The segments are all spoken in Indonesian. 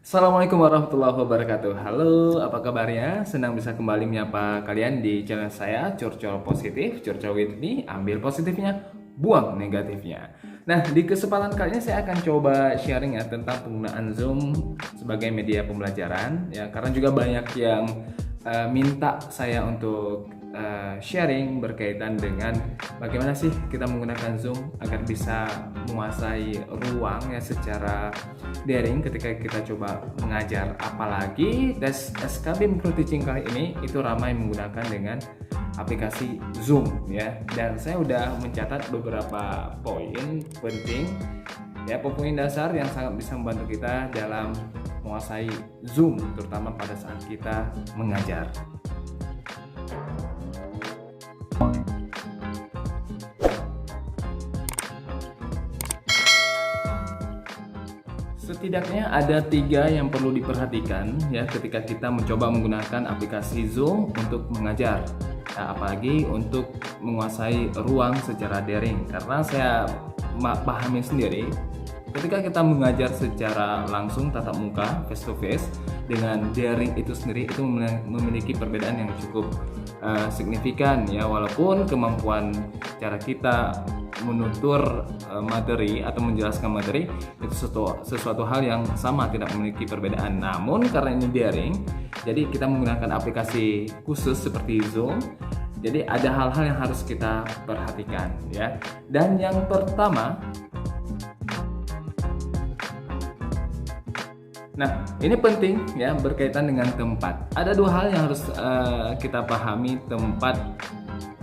Assalamualaikum warahmatullahi wabarakatuh. Halo, apa kabarnya? Senang bisa kembali menyapa kalian di channel saya, Curcol Positif, Curcol with me, ambil positifnya, buang negatifnya. Nah, di kesempatan kali ini saya akan coba sharing ya tentang penggunaan Zoom sebagai media pembelajaran ya, karena juga banyak yang minta saya untuk sharing berkaitan dengan bagaimana sih kita menggunakan Zoom agar bisa menguasai ruang ya secara daring ketika kita coba mengajar. Apalagi tes SKB Micro Teaching kali ini itu ramai menggunakan dengan aplikasi Zoom ya. Dan saya udah mencatat beberapa poin penting ya, poin dasar yang sangat bisa membantu kita dalam menguasai Zoom terutama pada saat kita mengajar. Setidaknya ada 3 yang perlu diperhatikan ya ketika kita mencoba menggunakan aplikasi Zoom untuk mengajar. Nah, apalagi untuk menguasai ruang secara daring, karena saya pahami sendiri ketika kita mengajar secara langsung tatap muka face to face dengan daring itu sendiri itu memiliki perbedaan yang cukup signifikan ya, walaupun kemampuan cara kita menutur materi atau menjelaskan materi itu sesuatu hal yang sama, tidak memiliki perbedaan. Namun karena ini daring, jadi kita menggunakan aplikasi khusus seperti Zoom. Jadi ada hal-hal yang harus kita perhatikan ya. Dan yang pertama, nah ini penting ya berkaitan dengan tempat. Ada 2 hal yang harus kita pahami, tempat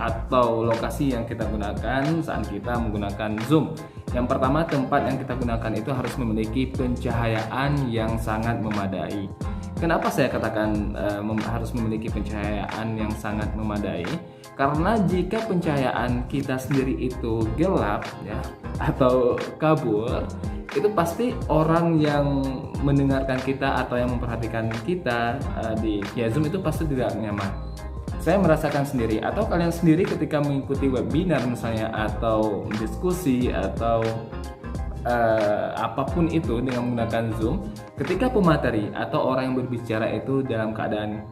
atau lokasi yang kita gunakan saat kita menggunakan Zoom. Yang pertama, tempat yang kita gunakan itu harus memiliki pencahayaan yang sangat memadai. Kenapa saya katakan harus memiliki pencahayaan yang sangat memadai? Karena jika pencahayaan kita sendiri itu gelap ya atau kabur, itu pasti orang yang mendengarkan kita atau yang memperhatikan kita di via Zoom itu pasti tidak nyaman. Saya merasakan sendiri, atau kalian sendiri ketika mengikuti webinar misalnya, atau diskusi, atau apapun itu dengan menggunakan Zoom, ketika pemateri atau orang yang berbicara itu dalam keadaan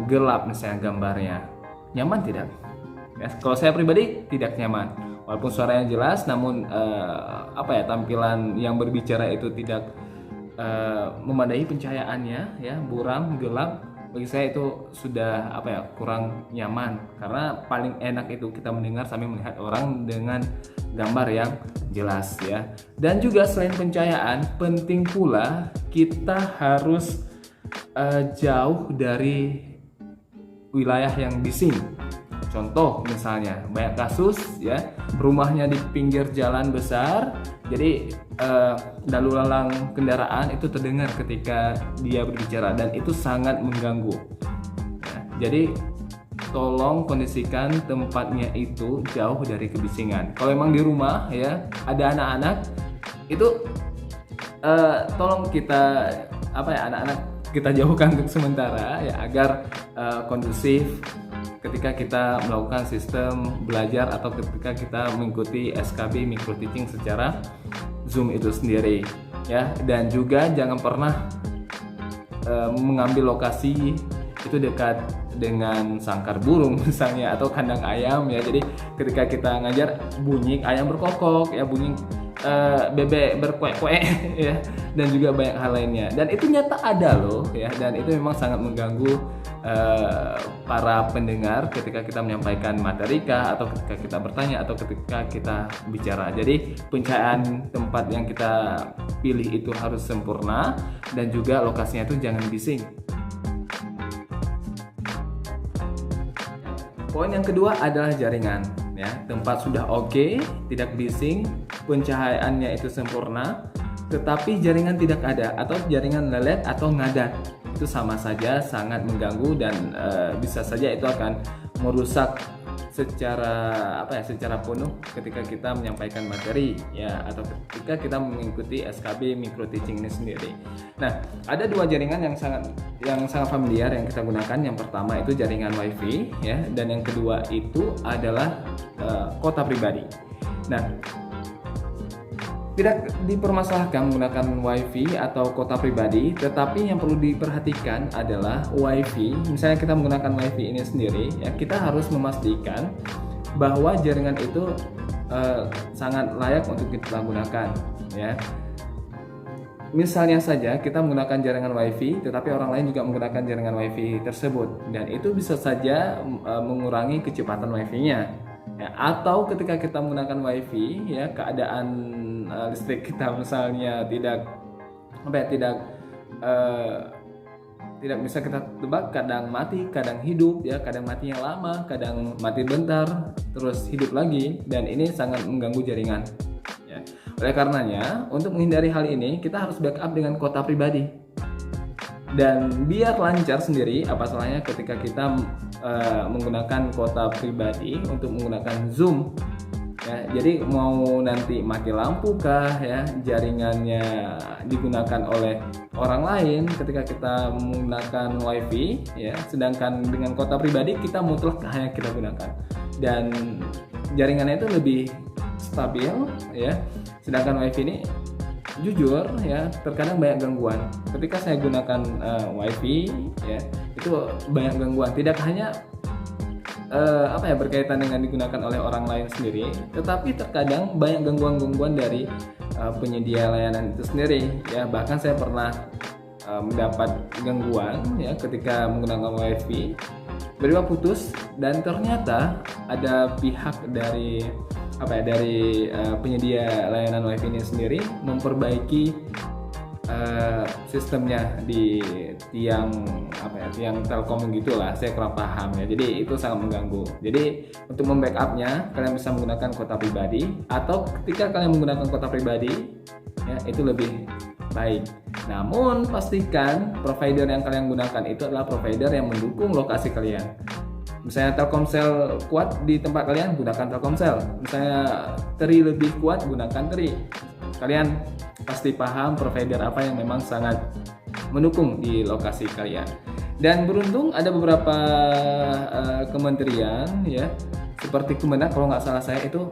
gelap misalnya gambarnya, nyaman tidak? Ya, kalau saya pribadi tidak nyaman, walaupun suaranya jelas, namun tampilan yang berbicara itu tidak memadai pencahayaannya, ya buram, gelap. Bagi saya itu sudah kurang nyaman, karena paling enak itu kita mendengar sambil melihat orang dengan gambar yang jelas ya. Dan juga selain pencahayaan, penting pula kita harus jauh dari wilayah yang bising. Contoh misalnya banyak kasus ya, rumahnya di pinggir jalan besar, jadi lalu lalang kendaraan itu terdengar ketika dia berbicara dan itu sangat mengganggu ya, jadi tolong kondisikan tempatnya itu jauh dari kebisingan. Kalau memang di rumah ya ada anak-anak itu tolong kita anak-anak kita jauhkan untuk sementara ya, agar kondusif ketika kita melakukan sistem belajar atau ketika kita mengikuti SKB Micro Teaching secara Zoom itu sendiri ya. Dan juga jangan pernah mengambil lokasi itu dekat dengan sangkar burung misalnya atau kandang ayam ya. Jadi ketika kita ngajar bunyi ayam berkokok ya, bunyi bebek berkuek-kuek ya, dan juga banyak hal lainnya, dan itu nyata ada loh ya, dan itu memang sangat mengganggu para pendengar ketika kita menyampaikan materi atau ketika kita bertanya atau ketika kita bicara. Jadi pencahayaan tempat yang kita pilih itu harus sempurna, dan juga lokasinya itu jangan bising. Poin yang kedua adalah jaringan ya. Tempat sudah oke, tidak bising, pencahayaannya itu sempurna, tetapi jaringan tidak ada atau jaringan lelet atau ngadat, itu sama saja sangat mengganggu dan bisa saja itu akan merusak secara penuh ketika kita menyampaikan materi ya, atau ketika kita mengikuti SKB Micro Teaching ini sendiri. Nah, ada 2 jaringan yang sangat familiar yang kita gunakan. Yang pertama itu jaringan WiFi ya, dan yang kedua itu adalah kuota pribadi. Nah, Tidak dipermasalahkan menggunakan WiFi atau kota pribadi, tetapi yang perlu diperhatikan adalah WiFi. Misalnya kita menggunakan WiFi ini sendiri, ya kita harus memastikan bahwa jaringan itu sangat layak untuk kita gunakan, ya. Misalnya saja kita menggunakan jaringan WiFi, tetapi orang lain juga menggunakan jaringan WiFi tersebut, dan itu bisa saja mengurangi kecepatan WiFi-nya. Ya, atau ketika kita menggunakan WiFi, ya keadaan listrik kita misalnya tidak bisa kita tebak, kadang mati, kadang hidup, ya kadang matinya lama, kadang mati bentar, terus hidup lagi, dan ini sangat mengganggu jaringan. Ya. Oleh karenanya, untuk menghindari hal ini, kita harus backup dengan kota pribadi. Dan biar lancar sendiri, apa salahnya ketika kita menggunakan kota pribadi untuk menggunakan Zoom, ya. Jadi mau nanti mati lampu kah, ya jaringannya digunakan oleh orang lain ketika kita menggunakan WiFi, ya, sedangkan dengan kota pribadi kita mutlak hanya kita gunakan, dan jaringannya itu lebih stabil, ya. Sedangkan WiFi ini jujur, ya terkadang banyak gangguan. Ketika saya gunakan WiFi, ya itu banyak gangguan, tidak hanya berkaitan dengan digunakan oleh orang lain sendiri, tetapi terkadang banyak gangguan-gangguan dari penyedia layanan itu sendiri, ya. Bahkan saya pernah mendapat gangguan, ya ketika menggunakan WiFi, tiba-tiba putus, dan ternyata ada pihak dari penyedia layanan WiFi ini sendiri memperbaiki sistemnya di tiang Telkom gitulah, saya kurang paham, ya. Jadi itu sangat mengganggu. Jadi untuk membackupnya kalian bisa menggunakan kota pribadi, atau ketika kalian menggunakan kota pribadi, ya itu lebih baik. Namun pastikan provider yang kalian gunakan itu adalah provider yang mendukung lokasi kalian. Misalnya Telkomsel kuat di tempat kalian, gunakan Telkomsel. Misalnya Tri lebih kuat, gunakan Tri. Kalian pasti paham provider apa yang memang sangat mendukung di lokasi kalian. Dan beruntung ada beberapa kementerian, ya seperti Kemenak kalau nggak salah saya itu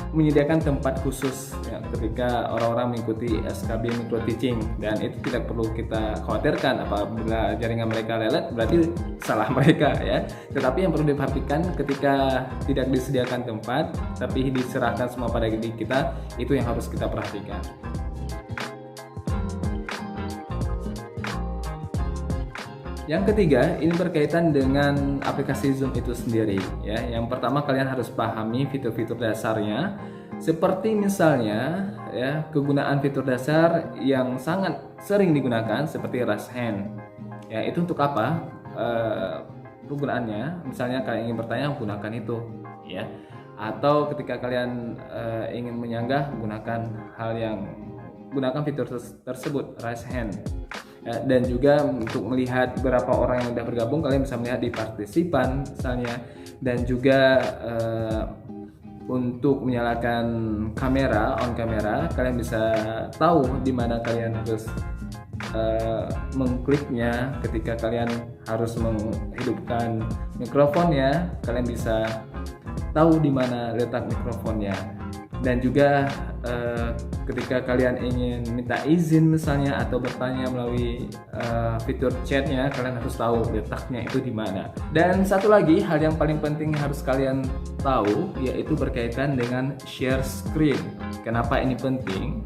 menyediakan tempat khusus, ya, ketika orang-orang mengikuti SKB micro teaching, dan itu tidak perlu kita khawatirkan apabila jaringan mereka lelet, berarti salah mereka, ya. Tetapi yang perlu diperhatikan ketika tidak disediakan tempat tapi diserahkan semua pada diri kita, itu yang harus kita perhatikan. Yang ketiga, ini berkaitan dengan aplikasi Zoom itu sendiri, ya. Yang pertama, kalian harus pahami fitur-fitur dasarnya, seperti misalnya, ya, kegunaan fitur dasar yang sangat sering digunakan seperti raise hand. Ya, itu untuk apa? Kegunaannya, misalnya kalian ingin bertanya, gunakan itu, ya. Atau ketika kalian ingin menyanggah, gunakan fitur tersebut, raise hand. Ya, dan juga untuk melihat berapa orang yang sudah bergabung, kalian bisa melihat di partisipan misalnya, dan juga untuk menyalakan kamera, on kamera, kalian bisa tahu di mana kalian harus mengkliknya. Ketika kalian harus menghidupkan mikrofonnya, kalian bisa tahu di mana letak mikrofonnya. Dan juga ketika kalian ingin minta izin misalnya atau bertanya melalui fitur chatnya, kalian harus tahu letaknya itu di mana. Dan satu lagi hal yang paling penting yang harus kalian tahu, yaitu berkaitan dengan share screen. Kenapa ini penting?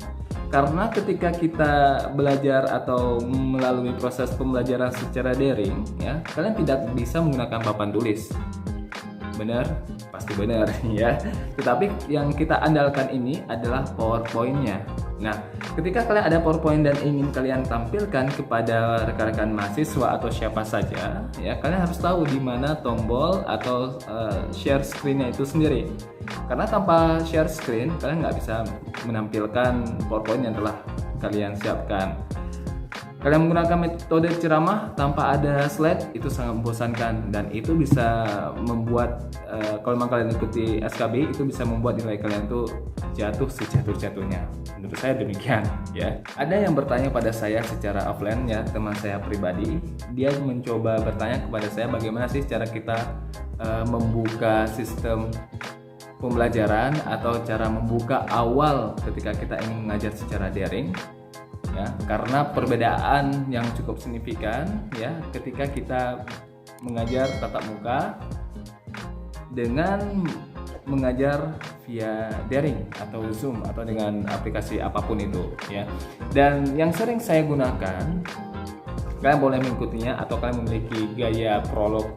Karena ketika kita belajar atau melalui proses pembelajaran secara daring, ya, kalian tidak bisa menggunakan papan tulis. Benar? Pasti benar, ya. Tetapi yang kita andalkan ini adalah PowerPoint-nya. Nah, ketika kalian ada PowerPoint dan ingin kalian tampilkan kepada rekan-rekan mahasiswa atau siapa saja, ya, kalian harus tahu di mana tombol atau share screen-nya itu sendiri. Karena tanpa share screen, kalian nggak bisa menampilkan PowerPoint yang telah kalian siapkan. Kalian menggunakan metode ceramah tanpa ada slide, itu sangat membosankan, dan itu bisa membuat kalau memang kalian ikuti SKB, itu bisa membuat nilai kalian tuh jatuh sejatuh-jatuhnya. Menurut saya demikian, ya. Ada yang bertanya pada saya secara offline, ya, teman saya pribadi, dia mencoba bertanya kepada saya bagaimana sih cara kita membuka sistem pembelajaran atau cara membuka awal ketika kita ingin mengajar secara daring, ya, karena perbedaan yang cukup signifikan ya ketika kita mengajar tatap muka dengan mengajar via daring atau Zoom atau dengan aplikasi apapun itu ya. Dan yang sering saya gunakan, kalian boleh mengikutinya atau kalian memiliki gaya prolog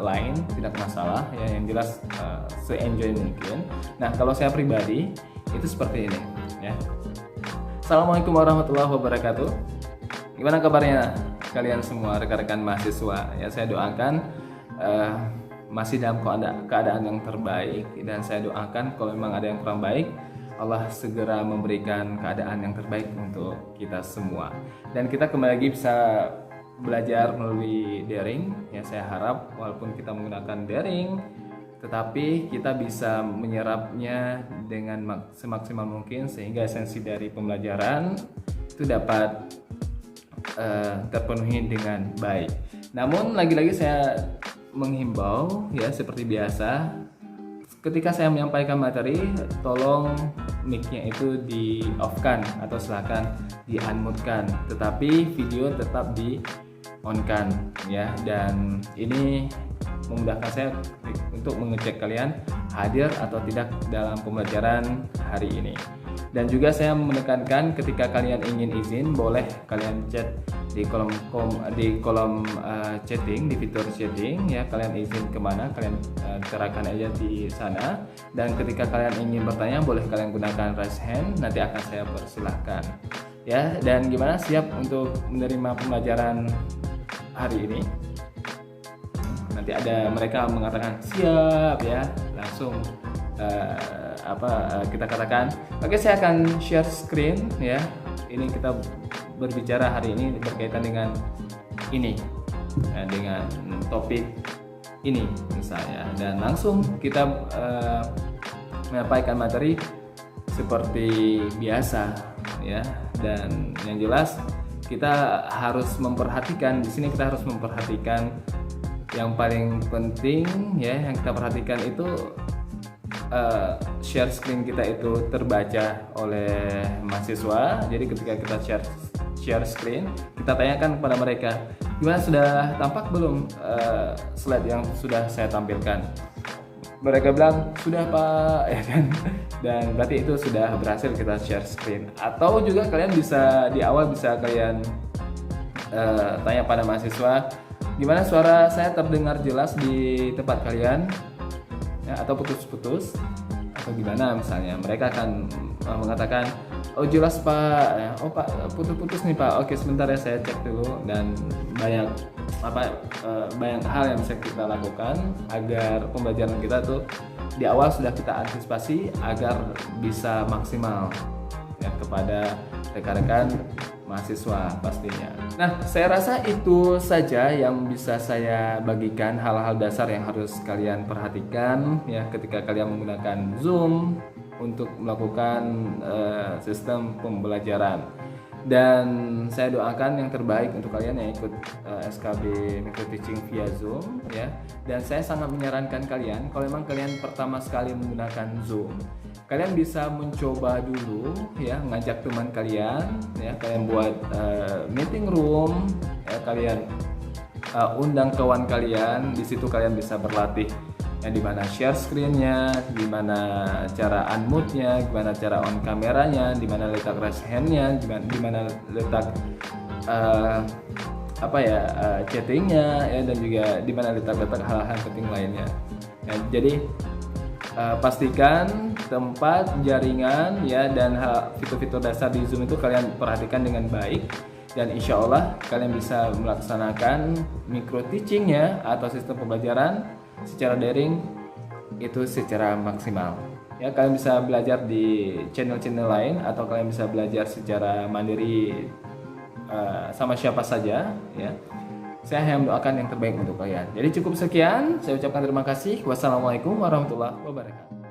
lain, tidak masalah ya, yang jelas se-enjoy mungkin. Nah, kalau saya pribadi itu seperti ini ya. Assalamualaikum warahmatullahi wabarakatuh. Gimana kabarnya kalian semua rekan-rekan mahasiswa ya? Saya doakan masih dalam keadaan yang terbaik, dan saya doakan kalau memang ada yang kurang baik, Allah segera memberikan keadaan yang terbaik untuk kita semua. Dan kita kembali lagi bisa belajar melalui daring ya. Saya harap walaupun kita menggunakan daring, tetapi kita bisa menyerapnya dengan semaksimal mungkin sehingga esensi dari pembelajaran itu dapat terpenuhi dengan baik. Namun lagi-lagi saya menghimbau ya, seperti biasa ketika saya menyampaikan materi, tolong mic-nya itu di off-kan atau silakan di unmute-kan, tetapi video tetap di on-kan ya. Dan ini memudahkan saya untuk mengecek kalian hadir atau tidak dalam pembelajaran hari ini. Dan juga saya menekankan ketika kalian ingin izin, boleh kalian chat di kolom chatting, di fitur chatting ya. Kalian izin kemana, kalian cerahkan aja di sana. Dan ketika kalian ingin bertanya, boleh kalian gunakan raise hand, nanti akan saya persilahkan ya. Dan gimana, siap untuk menerima pembelajaran hari ini? Nanti ada mereka mengatakan siap ya, langsung kita katakan oke, saya akan share screen ya. Ini kita berbicara hari ini berkaitan dengan ini ya, dengan topik ini misalnya, dan langsung kita menyampaikan materi seperti biasa ya. Dan yang jelas kita harus memperhatikan di sini, kita harus memperhatikan yang paling penting ya. Yang kita perhatikan itu share screen kita itu terbaca oleh mahasiswa. Jadi ketika kita share screen, kita tanyakan kepada mereka, gimana, sudah tampak belum slide yang sudah saya tampilkan? Mereka bilang sudah Pak ya kan. Dan berarti itu sudah berhasil kita share screen. Atau juga kalian bisa di awal bisa kalian tanya pada mahasiswa, gimana, suara saya terdengar jelas di tempat kalian ya, atau putus-putus atau gimana misalnya. Mereka akan mengatakan, oh jelas Pak ya, oh Pak putus-putus nih Pak, oke sebentar ya saya cek dulu. Dan banyak hal yang bisa kita lakukan agar pembelajaran kita tuh di awal sudah kita antisipasi agar bisa maksimal ya kepada rekan-rekan mahasiswa pastinya. Nah, saya rasa itu saja yang bisa saya bagikan, hal-hal dasar yang harus kalian perhatikan ya ketika kalian menggunakan Zoom untuk melakukan sistem pembelajaran. Dan saya doakan yang terbaik untuk kalian yang ikut SKB Micro Teaching via Zoom ya. Dan saya sangat menyarankan kalian, kalau memang kalian pertama sekali menggunakan Zoom, kalian bisa mencoba dulu ya, ngajak teman kalian ya, kalian buat meeting room ya, kalian undang kawan kalian. Di situ kalian bisa berlatih yang dimana share screen-nya, dimana cara unmute-nya, gimana cara on kameranya, dimana letak raise hand-nya, dimana letak chatting-nya ya, dan juga dimana letak hal-hal penting lainnya ya. Jadi pastikan tempat, jaringan ya, dan fitur-fitur dasar di Zoom itu kalian perhatikan dengan baik, dan insya Allah kalian bisa melaksanakan micro teaching-nya atau sistem pembelajaran secara daring itu secara maksimal ya. Kalian bisa belajar di channel-channel lain atau kalian bisa belajar secara mandiri sama siapa saja ya. Saya hanya mendoakan yang terbaik untuk kalian. Jadi cukup sekian, saya ucapkan terima kasih. Wassalamualaikum warahmatullahi wabarakatuh.